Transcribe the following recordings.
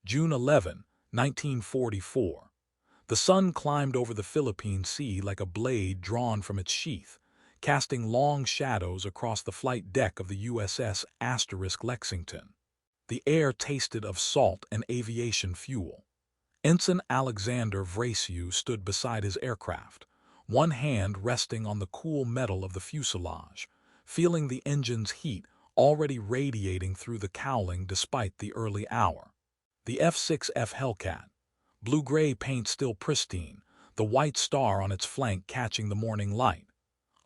June 11, 1944. The sun climbed over the Philippine Sea like a blade drawn from its sheath, casting long shadows across the flight deck of the USS Lexington. The air tasted of salt and aviation fuel. Ensign Alexander Vracieux stood beside his aircraft, one hand resting on the cool metal of the fuselage, feeling the engine's heat already radiating through the cowling despite the early hour. The F6F Hellcat, blue-gray paint still pristine, the white star on its flank catching the morning light.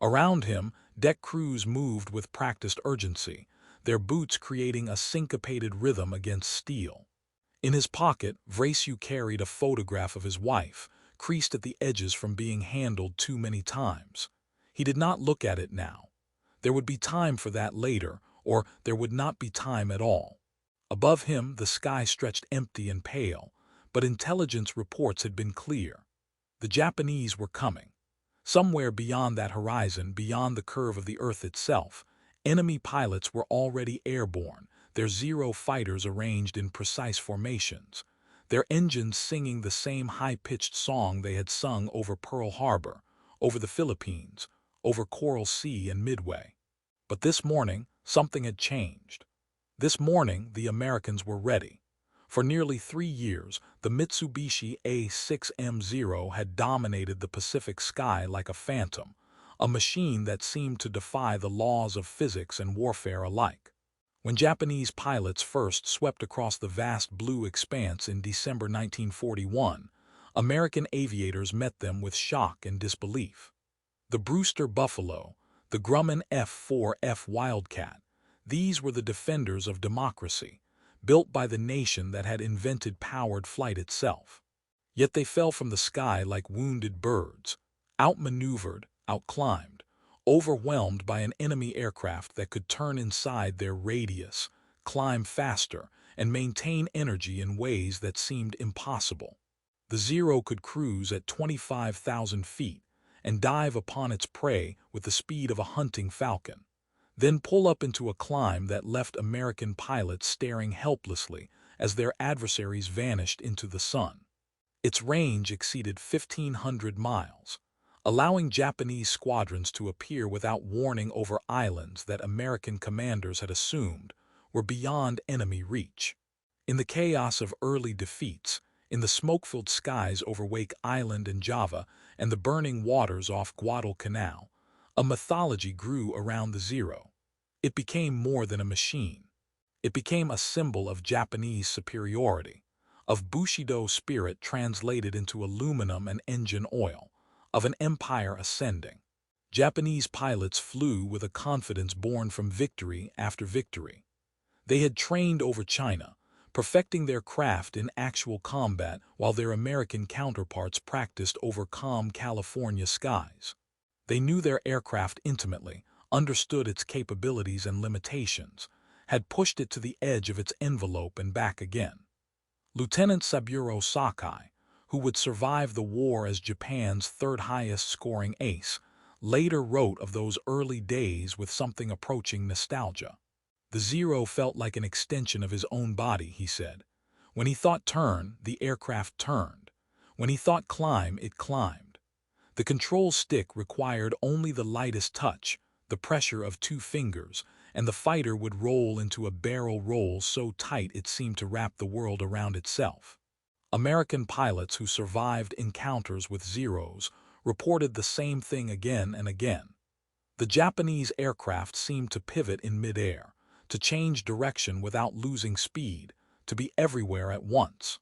Around him, deck crews moved with practiced urgency, their boots creating a syncopated rhythm against steel. In his pocket, Vracieux carried a photograph of his wife, creased at the edges from being handled too many times. He did not look at it now. There would be time for that later, or there would not be time at all. Above him, the sky stretched empty and pale, but intelligence reports had been clear. The Japanese were coming. Somewhere beyond that horizon, beyond the curve of the Earth itself, enemy pilots were already airborne, their Zero fighters arranged in precise formations, their engines singing the same high-pitched song they had sung over Pearl Harbor, over the Philippines, over Coral Sea and Midway. But this morning, something had changed. This morning, the Americans were ready. For nearly 3 years, the Mitsubishi A6M0 had dominated the Pacific sky like a phantom, a machine that seemed to defy the laws of physics and warfare alike. When Japanese pilots first swept across the vast blue expanse in December 1941, American aviators met them with shock and disbelief. The Brewster Buffalo, the Grumman F4F Wildcat, these were the defenders of democracy, built by the nation that had invented powered flight itself. Yet they fell from the sky like wounded birds, outmaneuvered, outclimbed, overwhelmed by an enemy aircraft that could turn inside their radius, climb faster, and maintain energy in ways that seemed impossible. The Zero could cruise at 25,000 feet and dive upon its prey with the speed of a hunting falcon, then pull up into a climb that left American pilots staring helplessly as their adversaries vanished into the sun. Its range exceeded 1,500 miles, allowing Japanese squadrons to appear without warning over islands that American commanders had assumed were beyond enemy reach. In the chaos of early defeats, in the smoke-filled skies over Wake Island and Java and the burning waters off Guadalcanal, a mythology grew around the Zero. It became more than a machine. It became a symbol of Japanese superiority, of Bushido spirit translated into aluminum and engine oil, of an empire ascending. Japanese pilots flew with a confidence born from victory after victory. They had trained over China, perfecting their craft in actual combat while their American counterparts practiced over calm California skies. They knew their aircraft intimately, understood its capabilities and limitations, had pushed it to the edge of its envelope and back again. Lieutenant Saburo Sakai, who would survive the war as Japan's third highest scoring ace, later wrote of those early days with something approaching nostalgia. The Zero felt like an extension of his own body, he said. When he thought turn, the aircraft turned. When he thought climb, it climbed. The control stick required only the lightest touch, the pressure of 2 fingers, and the fighter would roll into a barrel roll so tight it seemed to wrap the world around itself. American pilots who survived encounters with Zeros reported the same thing again and again. The Japanese aircraft seemed to pivot in midair, to change direction without losing speed, to be everywhere at once.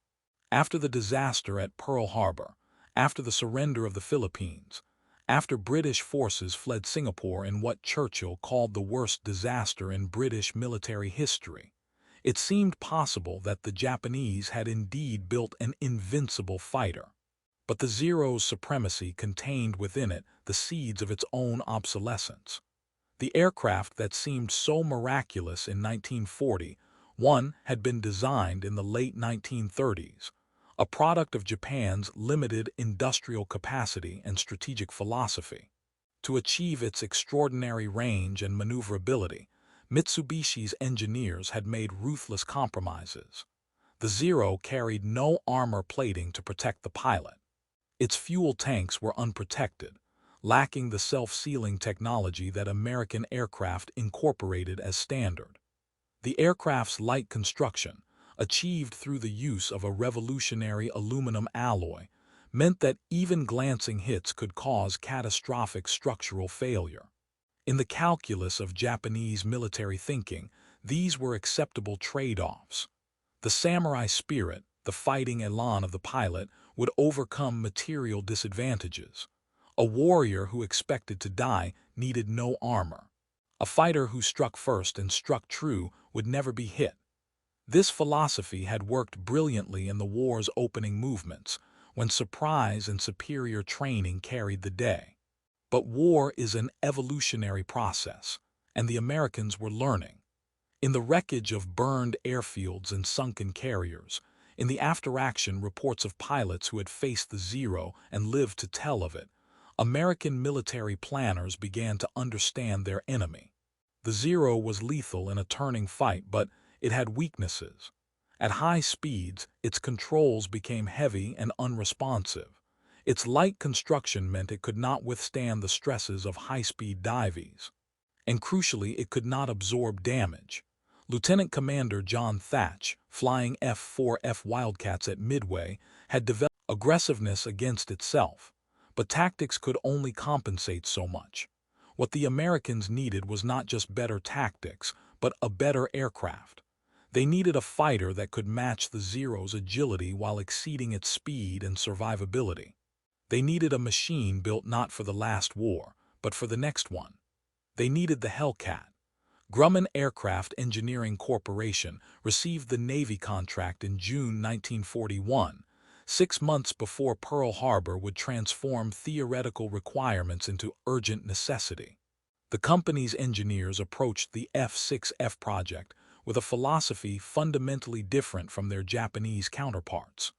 After the disaster at Pearl Harbor, after the surrender of the Philippines, after British forces fled Singapore in what Churchill called the worst disaster in British military history, it seemed possible that the Japanese had indeed built an invincible fighter. But the Zero's supremacy contained within it the seeds of its own obsolescence. The aircraft that seemed so miraculous in 1941 had been designed in the late 1930s, a product of Japan's limited industrial capacity and strategic philosophy. To achieve its extraordinary range and maneuverability, Mitsubishi's engineers had made ruthless compromises. The Zero carried no armor plating to protect the pilot. Its fuel tanks were unprotected, lacking the self-sealing technology that American aircraft incorporated as standard. The aircraft's light construction, achieved through the use of a revolutionary aluminum alloy, meant that even glancing hits could cause catastrophic structural failure. In the calculus of Japanese military thinking, these were acceptable trade-offs. The samurai spirit, the fighting elan of the pilot, would overcome material disadvantages. A warrior who expected to die needed no armor. A fighter who struck first and struck true would never be hit. This philosophy had worked brilliantly in the war's opening movements, when surprise and superior training carried the day. But war is an evolutionary process, and the Americans were learning. In the wreckage of burned airfields and sunken carriers, in the after-action reports of pilots who had faced the Zero and lived to tell of it, American military planners began to understand their enemy. The Zero was lethal in a turning fight, but it had weaknesses. At high speeds, its controls became heavy and unresponsive. Its light construction meant it could not withstand the stresses of high-speed dives. And crucially, it could not absorb damage. Lieutenant Commander John Thatch, flying F4F Wildcats at Midway, had developed aggressiveness against itself. But tactics could only compensate so much. What the Americans needed was not just better tactics, but a better aircraft. They needed a fighter that could match the Zero's agility while exceeding its speed and survivability. They needed a machine built not for the last war, but for the next one. They needed the Hellcat. Grumman Aircraft Engineering Corporation received the Navy contract in June 1941, 6 months before Pearl Harbor would transform theoretical requirements into urgent necessity. The company's engineers approached the F6F project with a philosophy fundamentally different from their Japanese counterparts.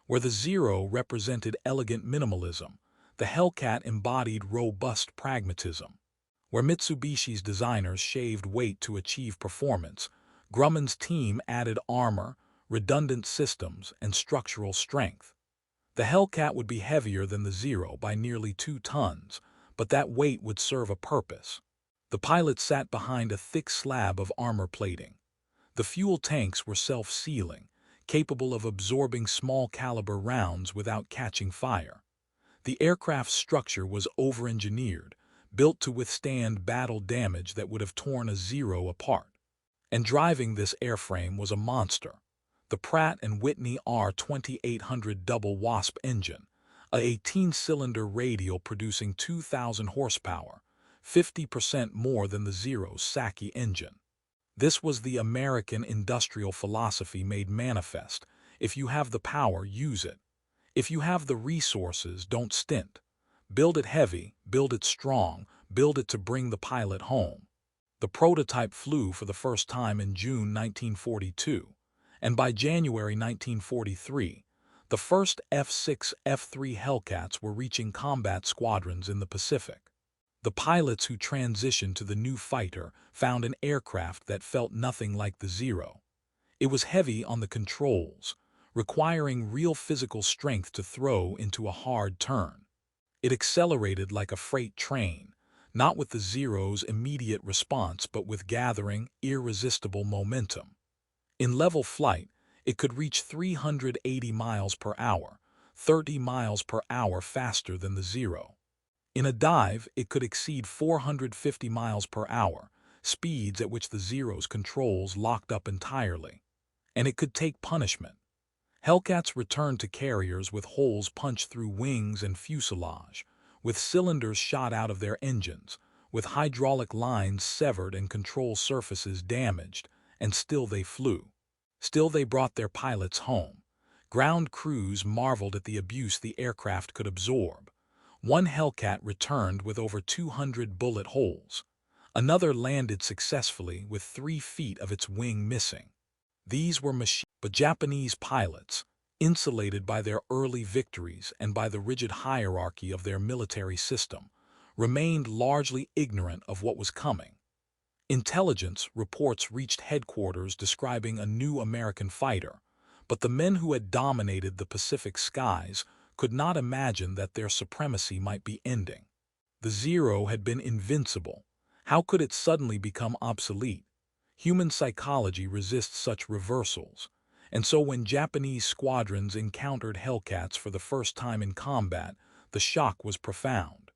Where the Zero represented elegant minimalism, the Hellcat embodied robust pragmatism. Where Mitsubishi's designers shaved weight to achieve performance, Grumman's team added armor, redundant systems, and structural strength. The Hellcat would be heavier than the Zero by nearly 2 tons, but that weight would serve a purpose. The pilot sat behind a thick slab of armor plating. The fuel tanks were self-sealing, capable of absorbing small-caliber rounds without catching fire. The aircraft's structure was over-engineered, built to withstand battle damage that would have torn a Zero apart. And driving this airframe was a monster, the Pratt & Whitney R2800 double Wasp engine, a 18-cylinder radial producing 2,000 horsepower, 50% more than the Zero's Saki engine. This was the American industrial philosophy made manifest. If you have the power, use it. If you have the resources, don't stint. Build it heavy, build it strong, build it to bring the pilot home. The prototype flew for the first time in June 1942, and by January 1943, the first F6F Hellcats were reaching combat squadrons in the Pacific. The pilots who transitioned to the new fighter found an aircraft that felt nothing like the Zero. It was heavy on the controls, requiring real physical strength to throw into a hard turn. It accelerated like a freight train, not with the Zero's immediate response but with gathering, irresistible momentum. In level flight, it could reach 380 miles per hour, 30 miles per hour faster than the Zero. In a dive, it could exceed 450 miles per hour, speeds at which the Zero's controls locked up entirely. And it could take punishment. Hellcats returned to carriers with holes punched through wings and fuselage, with cylinders shot out of their engines, with hydraulic lines severed and control surfaces damaged, and still they flew. Still they brought their pilots home. Ground crews marveled at the abuse the aircraft could absorb. One Hellcat returned with over 200 bullet holes. Another landed successfully with 3 feet of its wing missing. These were but Japanese pilots, insulated by their early victories and by the rigid hierarchy of their military system, remained largely ignorant of what was coming. Intelligence reports reached headquarters describing a new American fighter, But the men who had dominated the Pacific skies could not imagine that their supremacy might be ending. The Zero had been invincible. How could it suddenly become obsolete? Human psychology resists such reversals, and so when Japanese squadrons encountered Hellcats for the first time in combat, the shock was profound.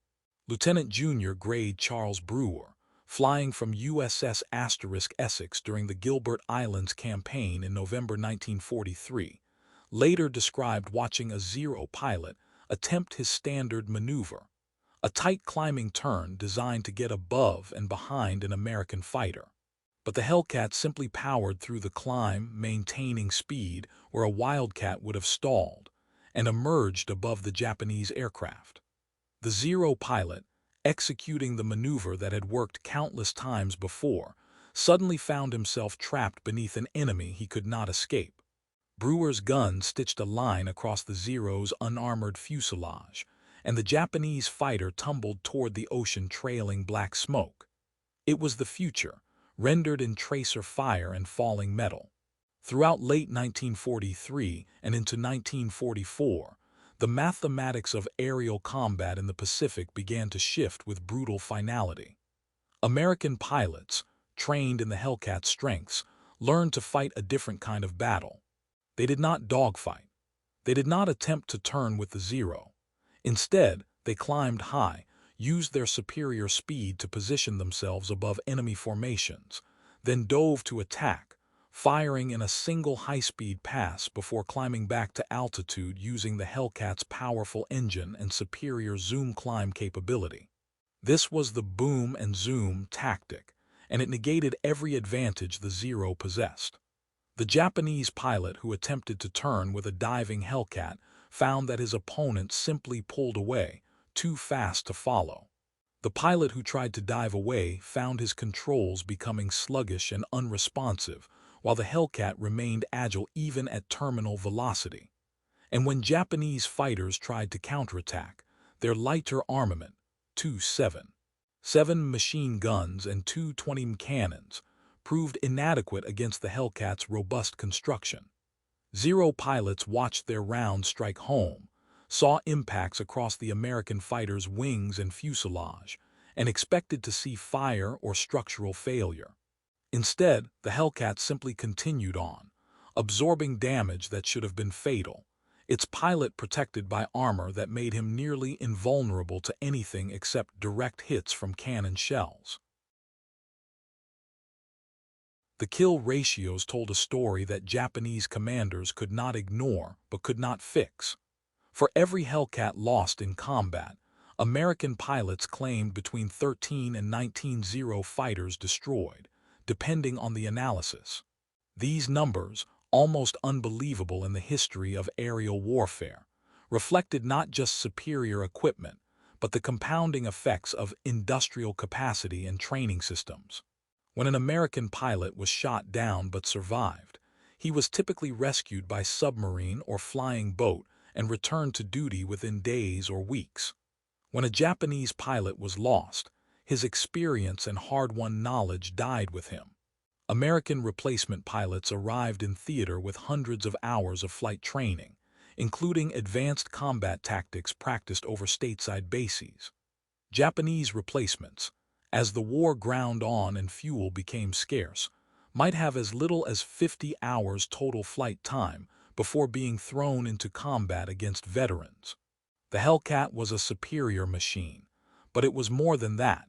Lieutenant Junior Grade Charles Brewer, flying from USS Essex during the Gilbert Islands campaign in November 1943, later described watching a Zero pilot attempt his standard maneuver, a tight climbing turn designed to get above and behind an American fighter. But the Hellcat simply powered through the climb, maintaining speed where a Wildcat would have stalled, and emerged above the Japanese aircraft. The Zero pilot, executing the maneuver that had worked countless times before, suddenly found himself trapped beneath an enemy he could not escape. Brewer's gun stitched a line across the Zero's unarmored fuselage, and the Japanese fighter tumbled toward the ocean trailing black smoke. It was the future, rendered in tracer fire and falling metal. Throughout late 1943 and into 1944, the mathematics of aerial combat in the Pacific began to shift with brutal finality. American pilots, trained in the Hellcat's strengths, learned to fight a different kind of battle. They did not dogfight. They did not attempt to turn with the Zero. Instead, they climbed high, used their superior speed to position themselves above enemy formations, then dove to attack, firing in a single high-speed pass before climbing back to altitude using the Hellcat's powerful engine and superior zoom climb capability. This was the boom and zoom tactic, and it negated every advantage the Zero possessed. The Japanese pilot who attempted to turn with a diving Hellcat found that his opponent simply pulled away, too fast to follow. The pilot who tried to dive away found his controls becoming sluggish and unresponsive, while the Hellcat remained agile even at terminal velocity. And when Japanese fighters tried to counterattack, their lighter armament, two 7.7 machine guns and two 20 cannons, proved inadequate against the Hellcat's robust construction. Zero pilots watched their rounds strike home, saw impacts across the American fighter's wings and fuselage, and expected to see fire or structural failure. Instead, the Hellcat simply continued on, absorbing damage that should have been fatal, its pilot protected by armor that made him nearly invulnerable to anything except direct hits from cannon shells. The kill ratios told a story that Japanese commanders could not ignore but could not fix. For every Hellcat lost in combat, American pilots claimed between 13 and 19 Zero fighters destroyed, depending on the analysis. These numbers, almost unbelievable in the history of aerial warfare, reflected not just superior equipment, but the compounding effects of industrial capacity and training systems. When an American pilot was shot down but survived, he was typically rescued by submarine or flying boat and returned to duty within days or weeks. When a Japanese pilot was lost, his experience and hard-won knowledge died with him. American replacement pilots arrived in theater with hundreds of hours of flight training, including advanced combat tactics practiced over stateside bases. Japanese replacements, as the war ground on and fuel became scarce, might have as little as 50 hours total flight time before being thrown into combat against veterans. The Hellcat was a superior machine, but it was more than that.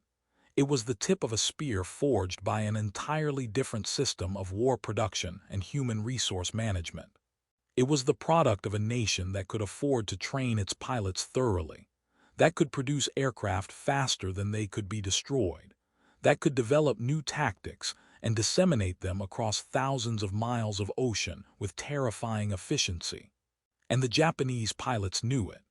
It was the tip of a spear forged by an entirely different system of war production and human resource management. It was the product of a nation that could afford to train its pilots thoroughly, that could produce aircraft faster than they could be destroyed, that could develop new tactics and disseminate them across thousands of miles of ocean with terrifying efficiency. And the Japanese pilots knew it.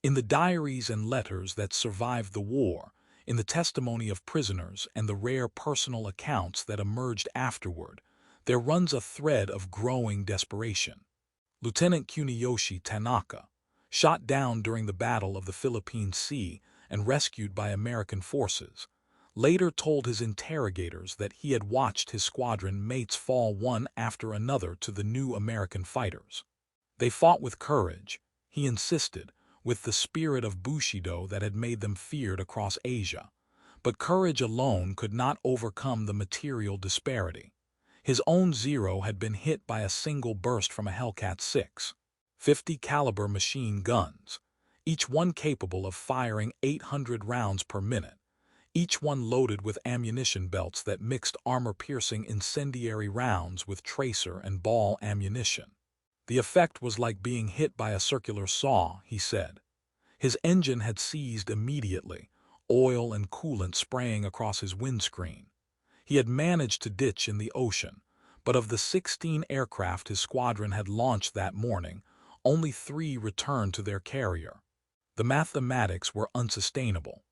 In the diaries and letters that survived the war, in the testimony of prisoners and the rare personal accounts that emerged afterward, there runs a thread of growing desperation. Lieutenant Kuniyoshi Tanaka, shot down during the Battle of the Philippine Sea and rescued by American forces, later told his interrogators that he had watched his squadron mates fall one after another to the new American fighters. They fought with courage, he insisted, with the spirit of Bushido that had made them feared across Asia. But courage alone could not overcome the material disparity. His own Zero had been hit by a single burst from a Hellcat 6.50 caliber machine guns, each one capable of firing 800 rounds per minute, each one loaded with ammunition belts that mixed armor-piercing incendiary rounds with tracer and ball ammunition. The effect was like being hit by a circular saw, he said. His engine had seized immediately, oil and coolant spraying across his windscreen. He had managed to ditch in the ocean, but of the 16 aircraft his squadron had launched that morning, only 3 returned to their carrier. The mathematics were unsustainable.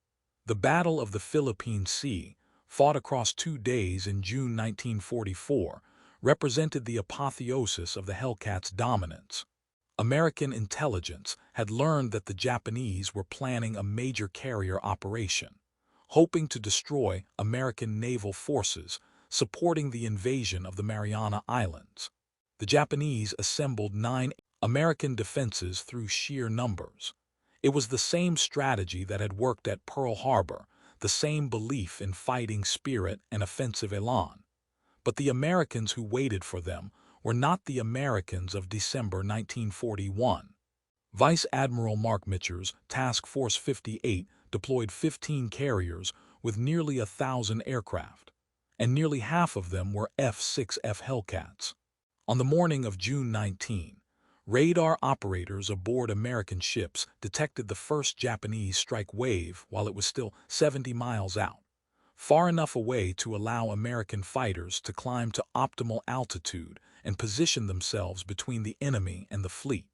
The Battle of the Philippine Sea, fought across 2 days in June 1944, represented the apotheosis of the Hellcat's dominance. American intelligence had learned that the Japanese were planning a major carrier operation, hoping to destroy American naval forces supporting the invasion of the Mariana Islands. The Japanese assembled 9 American defenses through sheer numbers. It was the same strategy that had worked at Pearl Harbor, the same belief in fighting spirit and offensive elan. But the Americans who waited for them were not the Americans of December 1941. Vice Admiral Mark Mitcher's Task Force 58 deployed 15 carriers with nearly 1,000 aircraft, and nearly half of them were F6F Hellcats. On the morning of June 19, radar operators aboard American ships detected the first Japanese strike wave while it was still 70 miles out, far enough away to allow American fighters to climb to optimal altitude and position themselves between the enemy and the fleet.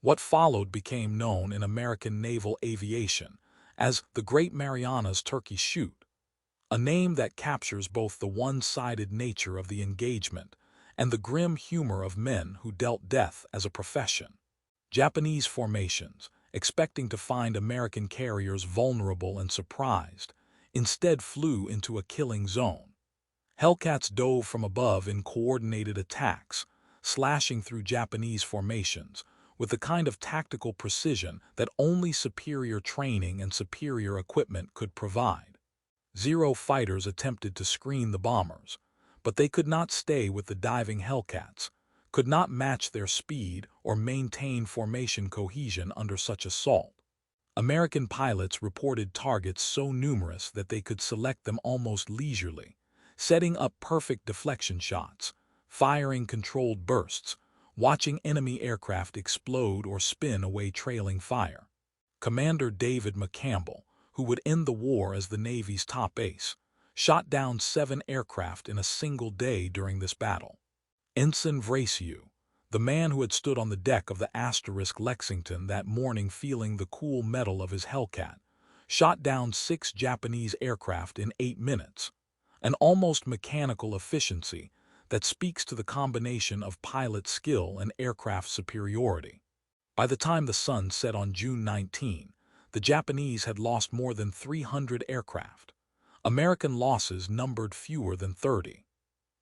What followed became known in American naval aviation as the Great Marianas Turkey Shoot, a name that captures both the one-sided nature of the engagement and the grim humor of men who dealt death as a profession. Japanese formations, expecting to find American carriers vulnerable and surprised, instead flew into a killing zone. Hellcats dove from above in coordinated attacks, slashing through Japanese formations with the kind of tactical precision that only superior training and superior equipment could provide. Zero fighters attempted to screen the bombers, but they could not stay with the diving Hellcats, could not match their speed or maintain formation cohesion under such assault. American pilots reported targets so numerous that they could select them almost leisurely, setting up perfect deflection shots, firing controlled bursts, watching enemy aircraft explode or spin away trailing fire. Commander David McCampbell, who would end the war as the Navy's top ace, shot down 7 aircraft in a single day during this battle. Ensign Vrasiu, the man who had stood on the deck of the Asterisk Lexington that morning feeling the cool metal of his Hellcat, shot down 6 Japanese aircraft in 8 minutes, an almost mechanical efficiency that speaks to the combination of pilot skill and aircraft superiority. By the time the sun set on June 19, the Japanese had lost more than 300 aircraft. American losses numbered fewer than 30.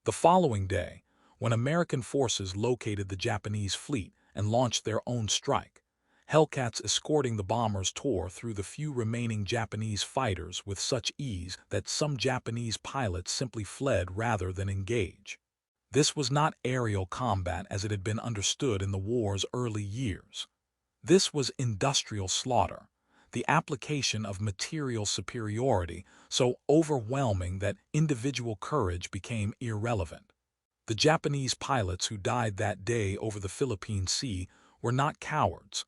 The following day, when American forces located the Japanese fleet and launched their own strike, Hellcats escorting the bombers tore through the few remaining Japanese fighters with such ease that some Japanese pilots simply fled rather than engage. This was not aerial combat as it had been understood in the war's early years. This was industrial slaughter, the application of material superiority so overwhelming that individual courage became irrelevant. The Japanese pilots who died that day over the Philippine Sea were not cowards.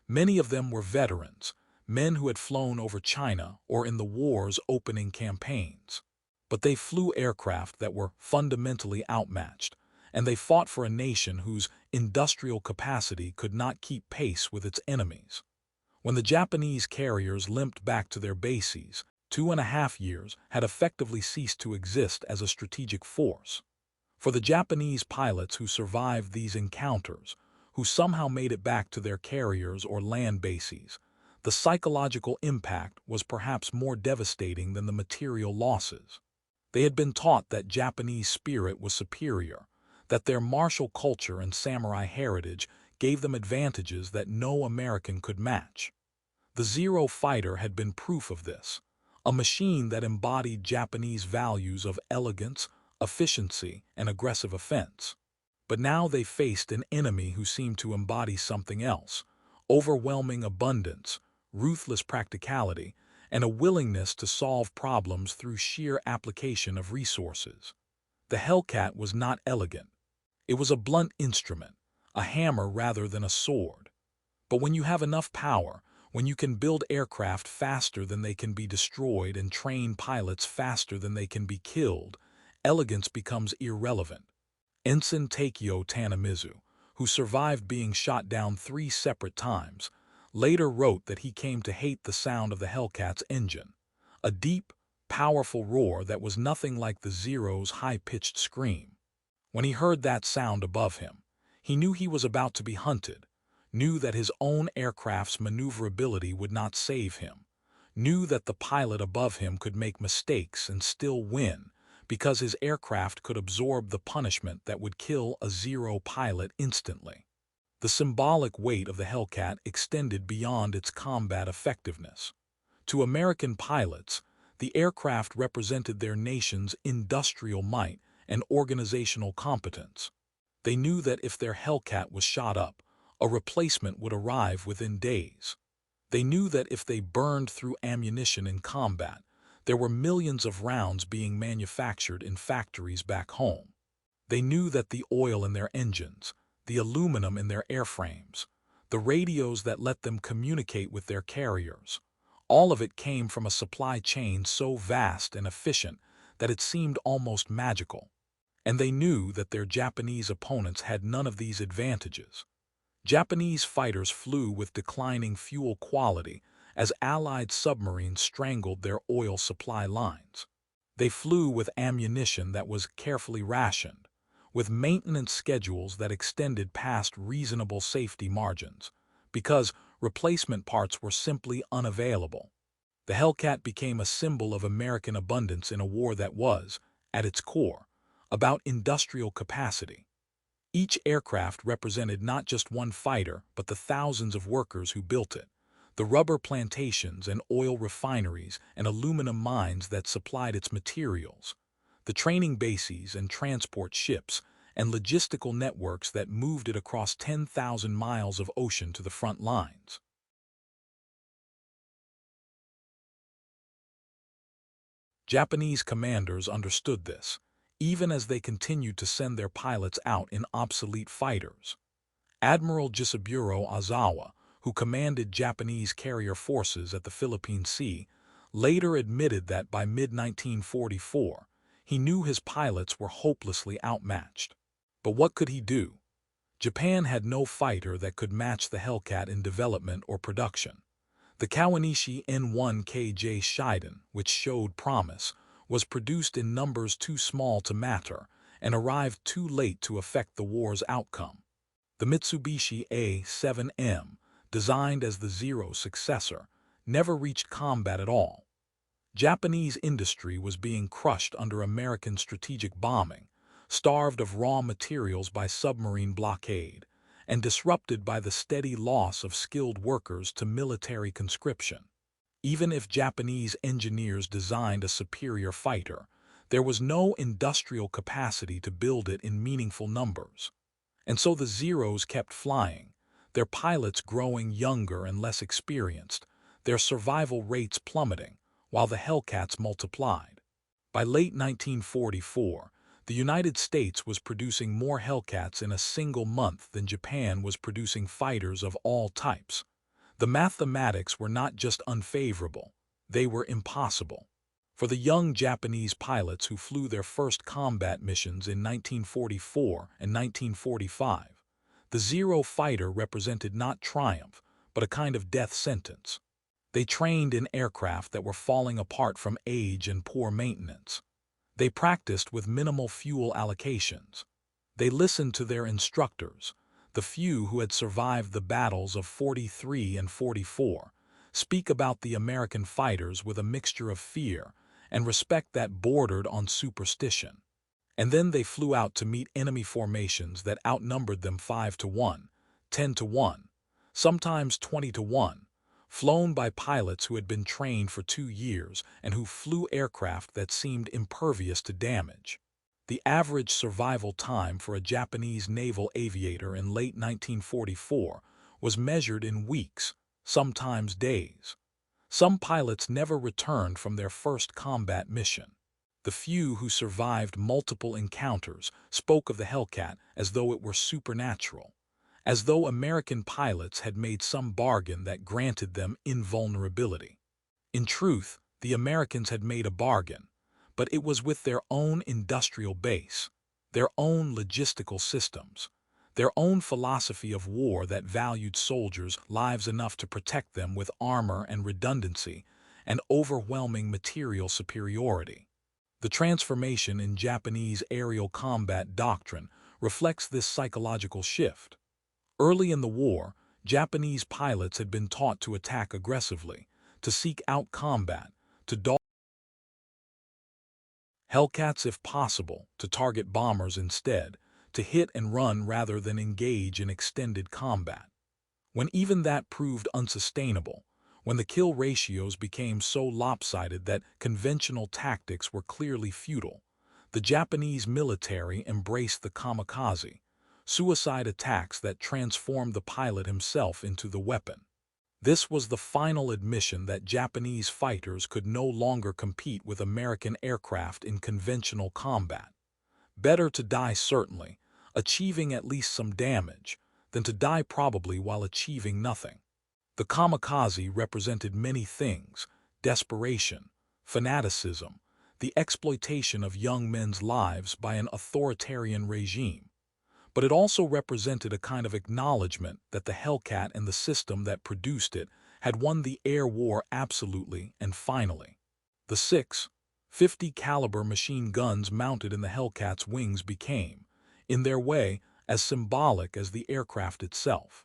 Many of them were veterans, men who had flown over China or in the war's opening campaigns. But they flew aircraft that were fundamentally outmatched, and they fought for a nation whose industrial capacity could not keep pace with its enemies. When the Japanese carriers limped back to their bases, 2.5 years had effectively ceased to exist as a strategic force. For the Japanese pilots who survived these encounters, who somehow made it back to their carriers or land bases, The psychological impact was perhaps more devastating than the material losses. They had been taught that Japanese spirit was superior, that their martial culture and samurai heritage gave them advantages that no American could match. The Zero fighter had been proof of this, a machine that embodied Japanese values of elegance, efficiency, and aggressive offense. But now they faced an enemy who seemed to embody something else: overwhelming abundance, ruthless practicality, and a willingness to solve problems through sheer application of resources. The Hellcat was not elegant. It was a blunt instrument, a hammer rather than a sword. But when you have enough power, when you can build aircraft faster than they can be destroyed and train pilots faster than they can be killed, elegance becomes irrelevant. Ensign Takeo Tanamizu, who survived being shot down 3 separate times, later wrote that he came to hate the sound of the Hellcat's engine, a deep, powerful roar that was nothing like the Zero's high-pitched scream. When he heard that sound above him, he knew he was about to be hunted, knew that his own aircraft's maneuverability would not save him, knew that the pilot above him could make mistakes and still win, because his aircraft could absorb the punishment that would kill a Zero pilot instantly. The symbolic weight of the Hellcat extended beyond its combat effectiveness. To American pilots, the aircraft represented their nation's industrial might and organizational competence. They knew that if their Hellcat was shot up, a replacement would arrive within days. They knew that if they burned through ammunition in combat, there were millions of rounds being manufactured in factories back home. They knew that the oil in their engines, the aluminum in their airframes, the radios that let them communicate with their carriers, all of it came from a supply chain so vast and efficient that it seemed almost magical. And they knew that their Japanese opponents had none of these advantages. Japanese fighters flew with declining fuel quality as Allied submarines strangled their oil supply lines. They flew with ammunition that was carefully rationed, with maintenance schedules that extended past reasonable safety margins, because replacement parts were simply unavailable. The Hellcat became a symbol of American abundance in a war that was, at its core, about industrial capacity. Each aircraft represented not just one fighter, but the thousands of workers who built it, the rubber plantations and oil refineries and aluminum mines that supplied its materials, the training bases and transport ships and logistical networks that moved it across 10,000 miles of ocean to the front lines. Japanese commanders understood this, even as they continued to send their pilots out in obsolete fighters. Admiral Jisaburo Ozawa, who commanded Japanese carrier forces at the Philippine Sea, later admitted that by mid-1944, he knew his pilots were hopelessly outmatched. But what could he do? Japan had no fighter that could match the Hellcat in development or production. The Kawanishi N1KJ Shiden, which showed promise, was produced in numbers too small to matter and arrived too late to affect the war's outcome. The Mitsubishi A7M, designed as the Zero's successor, never reached combat at all. Japanese industry was being crushed under American strategic bombing, starved of raw materials by submarine blockade, and disrupted by the steady loss of skilled workers to military conscription. Even if Japanese engineers designed a superior fighter, there was no industrial capacity to build it in meaningful numbers. And so the Zeros kept flying, their pilots growing younger and less experienced, their survival rates plummeting, while the Hellcats multiplied. By late 1944, the United States was producing more Hellcats in a single month than Japan was producing fighters of all types. The mathematics were not just unfavorable, they were impossible. For the young Japanese pilots who flew their first combat missions in 1944 and 1945, the Zero fighter represented not triumph, but a kind of death sentence. They trained in aircraft that were falling apart from age and poor maintenance. They practiced with minimal fuel allocations. They listened to their instructors, the few who had survived the battles of 43 and 44, speak about the American fighters with a mixture of fear and respect that bordered on superstition. And then they flew out to meet enemy formations that outnumbered them 5 to 1, 10 to 1, sometimes 20 to 1, flown by pilots who had been trained for 2 years and who flew aircraft that seemed impervious to damage. The average survival time for a Japanese naval aviator in late 1944 was measured in weeks, sometimes days. Some pilots never returned from their first combat mission. The few who survived multiple encounters spoke of the Hellcat as though it were supernatural, as though American pilots had made some bargain that granted them invulnerability. In truth, the Americans had made a bargain, but it was with their own industrial base, their own logistical systems, their own philosophy of war that valued soldiers' lives enough to protect them with armor and redundancy and overwhelming material superiority. The transformation in Japanese aerial combat doctrine reflects this psychological shift. Early in the war, Japanese pilots had been taught to attack aggressively, to seek out combat, to dodge Hellcats if possible, to target bombers instead, to hit and run rather than engage in extended combat. When even that proved unsustainable, when the kill ratios became so lopsided that conventional tactics were clearly futile, the Japanese military embraced the kamikaze, suicide attacks that transformed the pilot himself into the weapon. This was the final admission that Japanese fighters could no longer compete with American aircraft in conventional combat. Better to die certainly, achieving at least some damage, than to die probably while achieving nothing. The kamikaze represented many things: desperation, fanaticism, the exploitation of young men's lives by an authoritarian regime. But it also represented a kind of acknowledgement that the Hellcat and the system that produced it had won the air war absolutely and finally. The 6.50 caliber machine guns mounted in the Hellcat's wings became, in their way, as symbolic as the aircraft itself.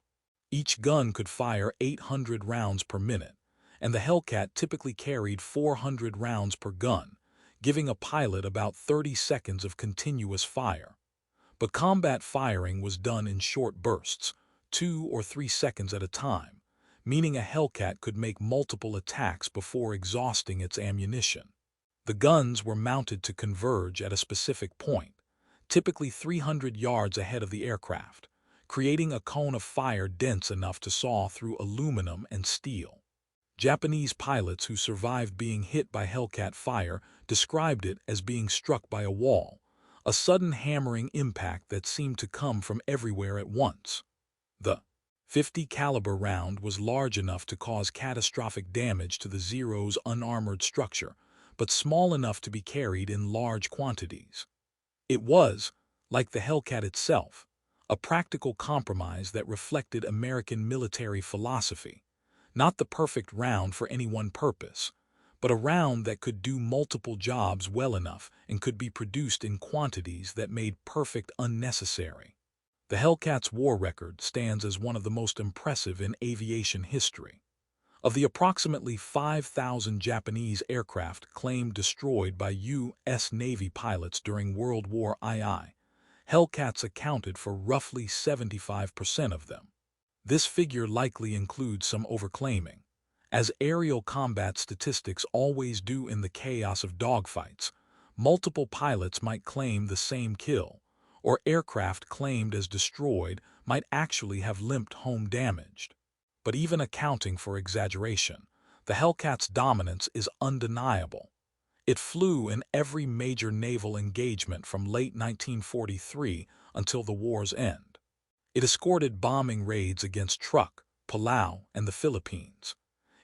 Each gun could fire 800 rounds per minute, and the Hellcat typically carried 400 rounds per gun, giving a pilot about 30 seconds of continuous fire. But combat firing was done in short bursts, 2 or 3 seconds at a time, meaning a Hellcat could make multiple attacks before exhausting its ammunition. The guns were mounted to converge at a specific point, typically 300 yards ahead of the aircraft, creating a cone of fire dense enough to saw through aluminum and steel. Japanese pilots who survived being hit by Hellcat fire described it as being struck by a wall, a sudden hammering impact that seemed to come from everywhere at once. The .50 caliber round was large enough to cause catastrophic damage to the Zero's unarmored structure, but small enough to be carried in large quantities. It was, like the Hellcat itself, a practical compromise that reflected American military philosophy, not the perfect round for any one purpose, but a round that could do multiple jobs well enough and could be produced in quantities that made perfect unnecessary. The Hellcat's war record stands as one of the most impressive in aviation history. Of the approximately 5,000 Japanese aircraft claimed destroyed by U.S. Navy pilots during World War II, Hellcats accounted for roughly 75% of them. This figure likely includes some overclaiming. As aerial combat statistics always do in the chaos of dogfights, multiple pilots might claim the same kill, or aircraft claimed as destroyed might actually have limped home damaged. But even accounting for exaggeration, the Hellcat's dominance is undeniable. It flew in every major naval engagement from late 1943 until the war's end. It escorted bombing raids against Truk, Palau, and the Philippines.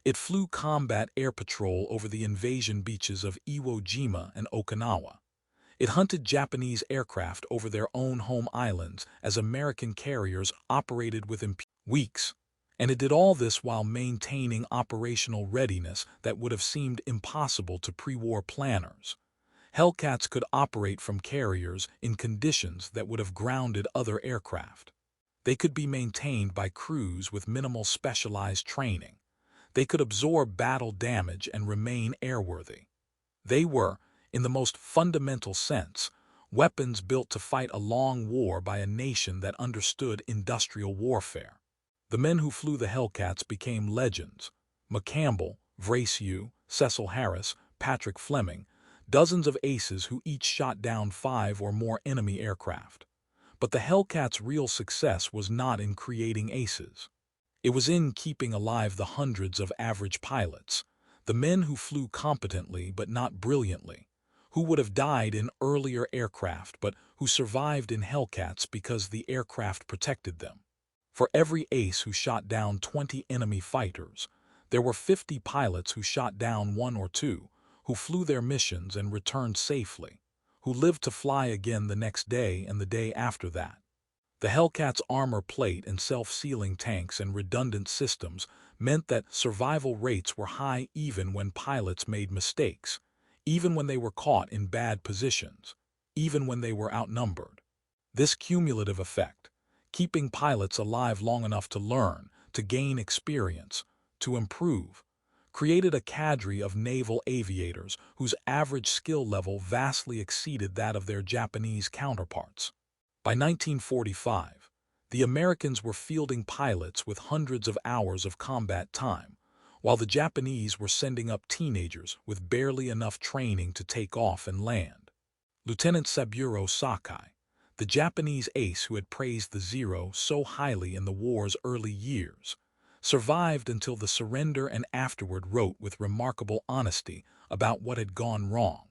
It flew combat air patrol over the invasion beaches of Iwo Jima and Okinawa. It hunted Japanese aircraft over their own home islands as American carriers operated with weeks, and it did all this while maintaining operational readiness that would have seemed impossible to pre-war planners. Hellcats could operate from carriers in conditions that would have grounded other aircraft. They could be maintained by crews with minimal specialized training. They could absorb battle damage and remain airworthy. They were, in the most fundamental sense, weapons built to fight a long war by a nation that understood industrial warfare. The men who flew the Hellcats became legends. McCampbell, Vrasiu, Cecil Harris, Patrick Fleming, dozens of aces who each shot down 5 or more enemy aircraft. But the Hellcats' real success was not in creating aces. It was in keeping alive the hundreds of average pilots, the men who flew competently but not brilliantly, who would have died in earlier aircraft but who survived in Hellcats because the aircraft protected them. For every ace who shot down 20 enemy fighters, there were 50 pilots who shot down 1 or 2, who flew their missions and returned safely, who lived to fly again the next day and the day after that. The Hellcat's armor plate and self-sealing tanks and redundant systems meant that survival rates were high even when pilots made mistakes, even when they were caught in bad positions, even when they were outnumbered. This cumulative effect, keeping pilots alive long enough to learn, to gain experience, to improve, created a cadre of naval aviators whose average skill level vastly exceeded that of their Japanese counterparts. By 1945, the Americans were fielding pilots with hundreds of hours of combat time, while the Japanese were sending up teenagers with barely enough training to take off and land. Lieutenant Saburo Sakai, the Japanese ace who had praised the Zero so highly in the war's early years, survived until the surrender and afterward wrote with remarkable honesty about what had gone wrong.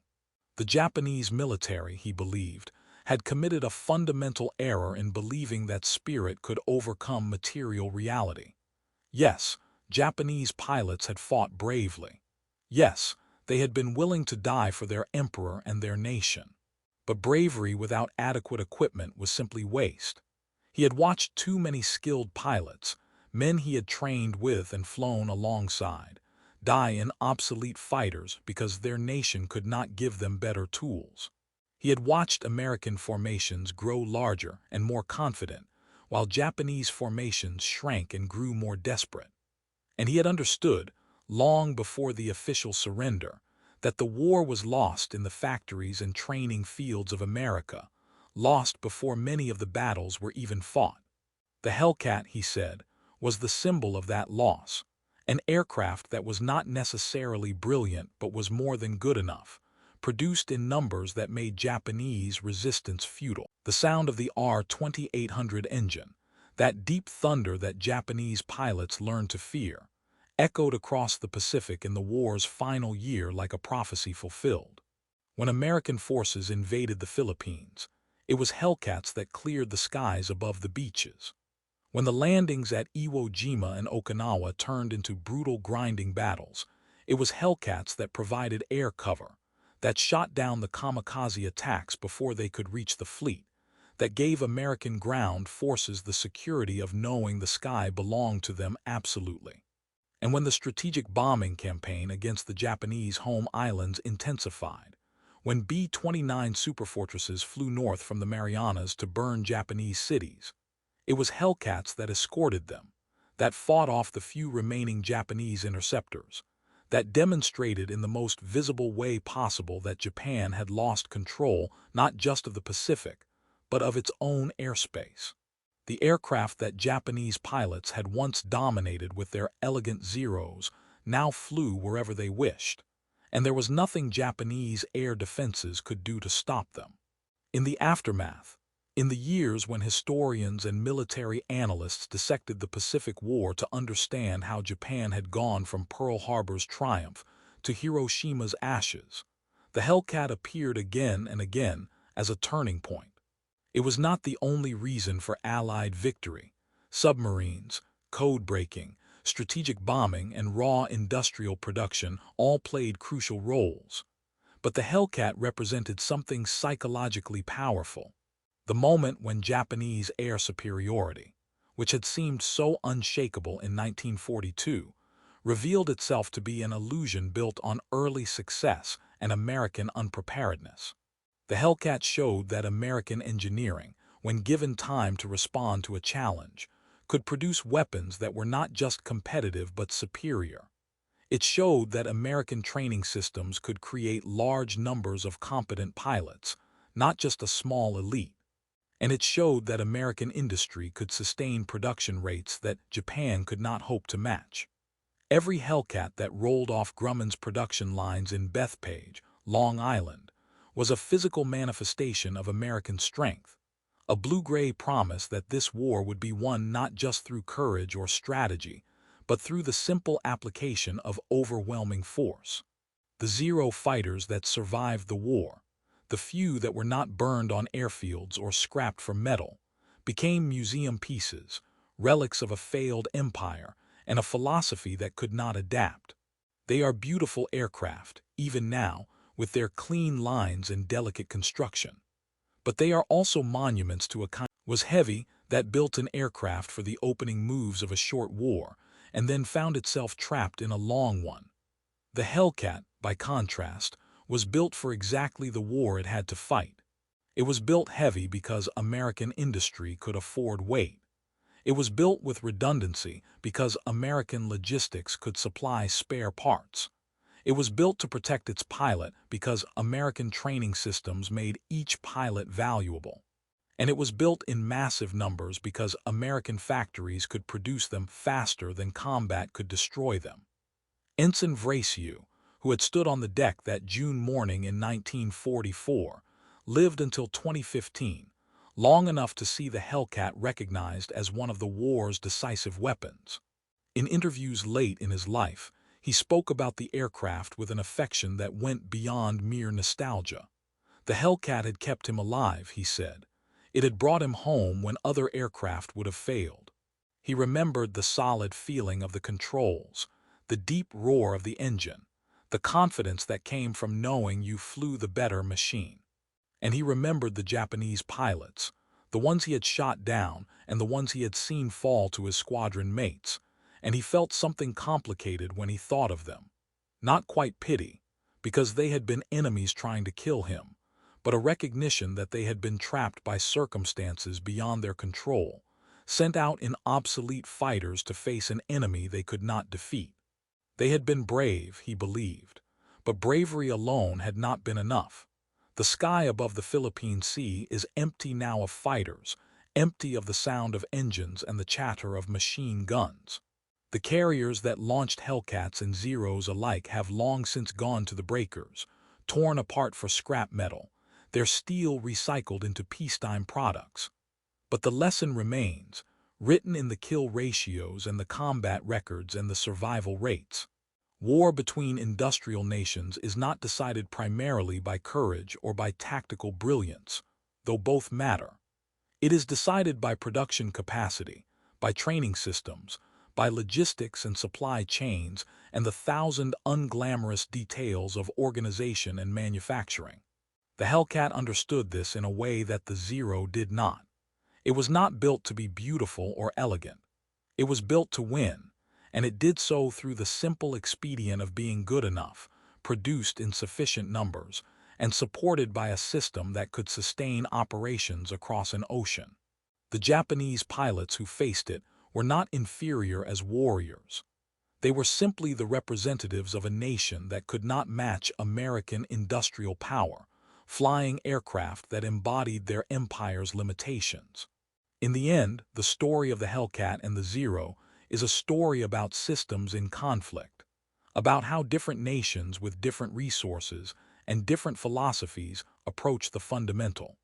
The Japanese military, he believed, had committed a fundamental error in believing that spirit could overcome material reality. Yes, Japanese pilots had fought bravely. Yes, they had been willing to die for their emperor and their nation. But bravery without adequate equipment was simply waste. He had watched too many skilled pilots, men he had trained with and flown alongside, die in obsolete fighters because their nation could not give them better tools. He had watched American formations grow larger and more confident, while Japanese formations shrank and grew more desperate. And he had understood, long before the official surrender, that the war was lost in the factories and training fields of America, lost before many of the battles were even fought. The Hellcat, he said, was the symbol of that loss, an aircraft that was not necessarily brilliant but was more than good enough, produced in numbers that made Japanese resistance futile. The sound of the R-2800 engine, that deep thunder that Japanese pilots learned to fear, echoed across the Pacific in the war's final year like a prophecy fulfilled. When American forces invaded the Philippines, it was Hellcats that cleared the skies above the beaches. When the landings at Iwo Jima and Okinawa turned into brutal grinding battles, it was Hellcats that provided air cover, that shot down the kamikaze attacks before they could reach the fleet, that gave American ground forces the security of knowing the sky belonged to them absolutely. And when the strategic bombing campaign against the Japanese home islands intensified, when B-29 superfortresses flew north from the Marianas to burn Japanese cities, it was Hellcats that escorted them, that fought off the few remaining Japanese interceptors, that demonstrated in the most visible way possible that Japan had lost control not just of the Pacific, but of its own airspace. The aircraft that Japanese pilots had once dominated with their elegant Zeros now flew wherever they wished, and there was nothing Japanese air defenses could do to stop them. In the aftermath, in the years when historians and military analysts dissected the Pacific War to understand how Japan had gone from Pearl Harbor's triumph to Hiroshima's ashes, the Hellcat appeared again and again as a turning point. It was not the only reason for Allied victory. Submarines, code-breaking, strategic bombing, and raw industrial production all played crucial roles. But the Hellcat represented something psychologically powerful. The moment when Japanese air superiority, which had seemed so unshakable in 1942, revealed itself to be an illusion built on early success and American unpreparedness. The Hellcat showed that American engineering, when given time to respond to a challenge, could produce weapons that were not just competitive but superior. It showed that American training systems could create large numbers of competent pilots, not just a small elite. And it showed that American industry could sustain production rates that Japan could not hope to match. Every Hellcat that rolled off Grumman's production lines in Bethpage, Long Island, was a physical manifestation of American strength, a blue-gray promise that this war would be won not just through courage or strategy, but through the simple application of overwhelming force. The Zero fighters that survived the war, the few that were not burned on airfields or scrapped for metal, became museum pieces, relics of a failed empire and a philosophy that could not adapt. They are beautiful aircraft, even now, with their clean lines and delicate construction. But they are also monuments to a kind was heavy that built an aircraft for the opening moves of a short war and then found itself trapped in a long one. The Hellcat, by contrast, was built for exactly the war it had to fight. It was built heavy because American industry could afford weight. It was built with redundancy because American logistics could supply spare parts. It was built to protect its pilot because American training systems made each pilot valuable. And it was built in massive numbers because American factories could produce them faster than combat could destroy them. Ensign Vrasiu, who had stood on the deck that June morning in 1944, lived until 2015, long enough to see the Hellcat recognized as one of the war's decisive weapons. In interviews late in his life, he spoke about the aircraft with an affection that went beyond mere nostalgia. The Hellcat had kept him alive, he said. It had brought him home when other aircraft would have failed. He remembered the solid feeling of the controls, the deep roar of the engine, the confidence that came from knowing you flew the better machine. And he remembered the Japanese pilots, the ones he had shot down and the ones he had seen fall to his squadron mates, and he felt something complicated when he thought of them. Not quite pity, because they had been enemies trying to kill him, but a recognition that they had been trapped by circumstances beyond their control, sent out in obsolete fighters to face an enemy they could not defeat. They had been brave, he believed, but bravery alone had not been enough. The sky above the Philippine Sea is empty now of fighters, empty of the sound of engines and the chatter of machine guns. The carriers that launched Hellcats and Zeros alike have long since gone to the breakers, torn apart for scrap metal, their steel recycled into peacetime products. But the lesson remains, written in the kill ratios and the combat records and the survival rates. War between industrial nations is not decided primarily by courage or by tactical brilliance, though both matter. It is decided by production capacity, by training systems, by logistics and supply chains, and the thousand unglamorous details of organization and manufacturing. The Hellcat understood this in a way that the Zero did not. It was not built to be beautiful or elegant. It was built to win, and it did so through the simple expedient of being good enough, produced in sufficient numbers, and supported by a system that could sustain operations across an ocean. The Japanese pilots who faced it were not inferior as warriors. They were simply the representatives of a nation that could not match American industrial power, flying aircraft that embodied their empire's limitations. In the end, the story of the Hellcat and the Zero is a story about systems in conflict, about how different nations with different resources and different philosophies approach the fundamental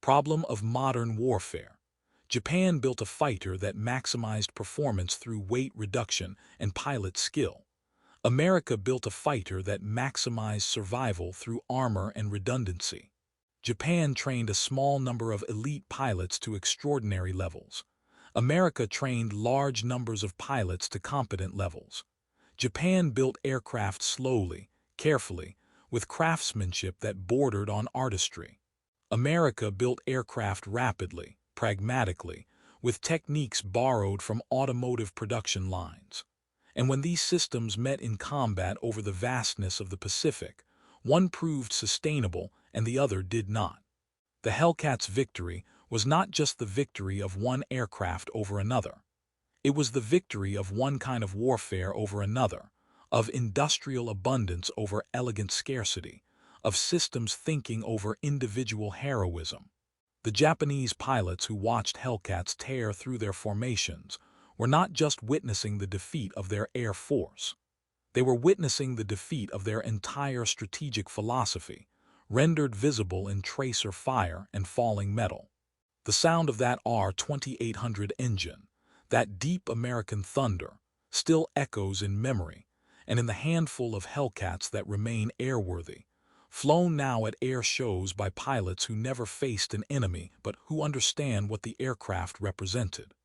problem of modern warfare. Japan built a fighter that maximized performance through weight reduction and pilot skill. America built a fighter that maximized survival through armor and redundancy. Japan trained a small number of elite pilots to extraordinary levels. America trained large numbers of pilots to competent levels. Japan built aircraft slowly, carefully, with craftsmanship that bordered on artistry. America built aircraft rapidly, pragmatically, with techniques borrowed from automotive production lines. And when these systems met in combat over the vastness of the Pacific, one proved sustainable and the other did not. The Hellcat's victory was not just the victory of one aircraft over another. It was the victory of one kind of warfare over another, of industrial abundance over elegant scarcity, of systems thinking over individual heroism. The Japanese pilots who watched Hellcats tear through their formations were not just witnessing the defeat of their air force. They were witnessing the defeat of their entire strategic philosophy, rendered visible in tracer fire and falling metal. The sound of that R-2800 engine, that deep American thunder, still echoes in memory, and in the handful of Hellcats that remain airworthy, flown now at air shows by pilots who never faced an enemy but who understand what the aircraft represented.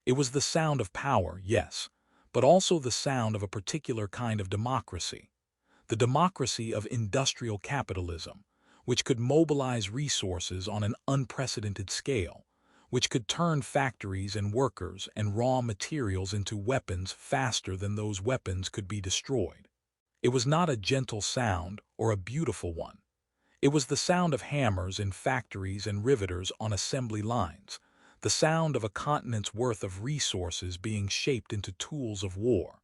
It was the sound of power, yes, but also the sound of a particular kind of democracy, the democracy of industrial capitalism, which could mobilize resources on an unprecedented scale, which could turn factories and workers and raw materials into weapons faster than those weapons could be destroyed. It was not a gentle sound or a beautiful one. It was the sound of hammers in factories and riveters on assembly lines, the sound of a continent's worth of resources being shaped into tools of war.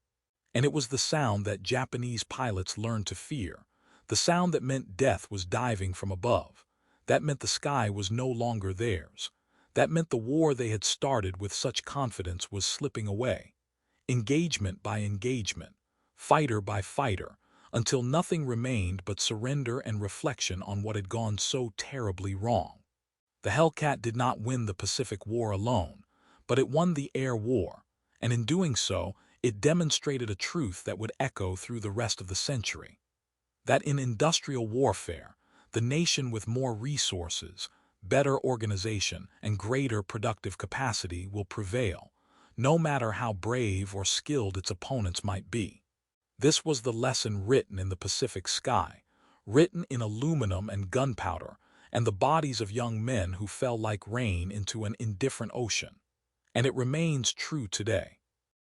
And it was the sound that Japanese pilots learned to fear, the sound that meant death was diving from above, that meant the sky was no longer theirs, that meant the war they had started with such confidence was slipping away, engagement by engagement, fighter by fighter, until nothing remained but surrender and reflection on what had gone so terribly wrong. The Hellcat did not win the Pacific War alone, but it won the air war, and in doing so, it demonstrated a truth that would echo through the rest of the century. That in industrial warfare, the nation with more resources, better organization, and greater productive capacity will prevail, no matter how brave or skilled its opponents might be. This was the lesson written in the Pacific sky, written in aluminum and gunpowder, and the bodies of young men who fell like rain into an indifferent ocean. And it remains true today.